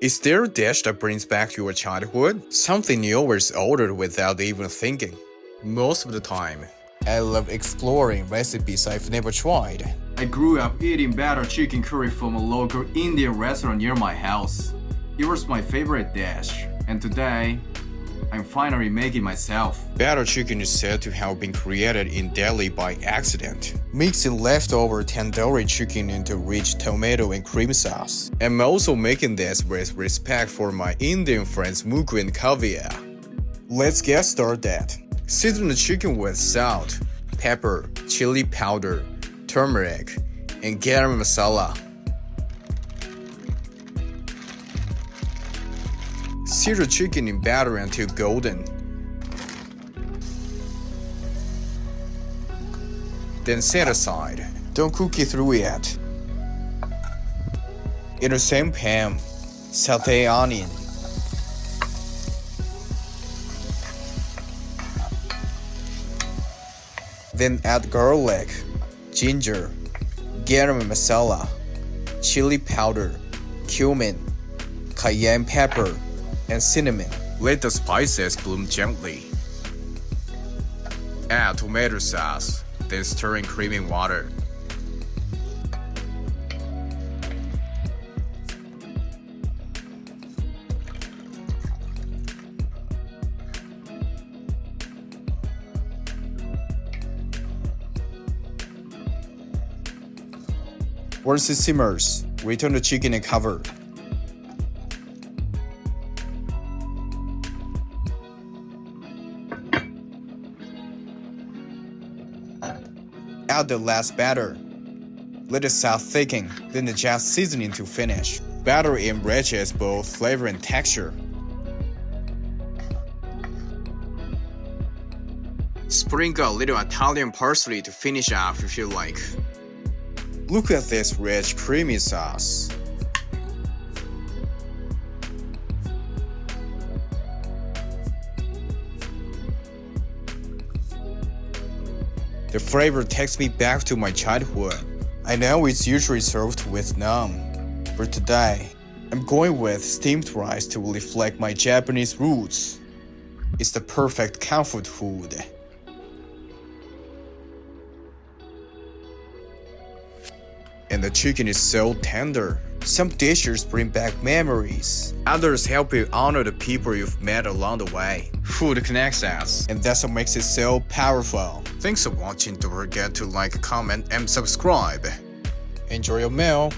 Is there a dish that brings back your childhood? Something you always ordered without even thinking? Most of the time, I love exploring recipes I've never tried. I grew up eating batter chicken curry from a local Indian restaurant near my house. It was my favorite dish, and today, I'm finally making myself. Batter chicken is said to have been created in Delhi by accident, mixing leftover tandoori chicken into rich tomato and cream sauce. I'm also making this with respect for my Indian friends Mugu and Kavya. Let's get started. Season the chicken with salt, pepper, chili powder, turmeric, and garam masala. Sear the chicken in batter until golden. Then set aside. Don't cook it through yet. In the same pan, saute onion. Then add garlic, ginger, garam masala, chili powder, cumin, cayenne pepper, and cinnamon. Let the spices bloom gently. Add tomato sauce, then stir in creamy water. Once it simmers, return the chicken and cover. Add the last batter. Let it start thickening, then adjust seasoning to finish. Batter enriches both flavor and texture. Sprinkle a little Italian parsley to finish off if you like. Look at this rich, creamy sauce. The flavor takes me back to my childhood. I know it's usually served with naan, but today, I'm going with steamed rice to reflect my Japanese roots. It's the perfect comfort food. And the chicken is so tender. Some dishes bring back memories. Others help you honor the people you've met along the way. Food connects us, and that's what makes it so powerful. Thanks for watching. Don't forget to like, comment, and subscribe. Enjoy your meal.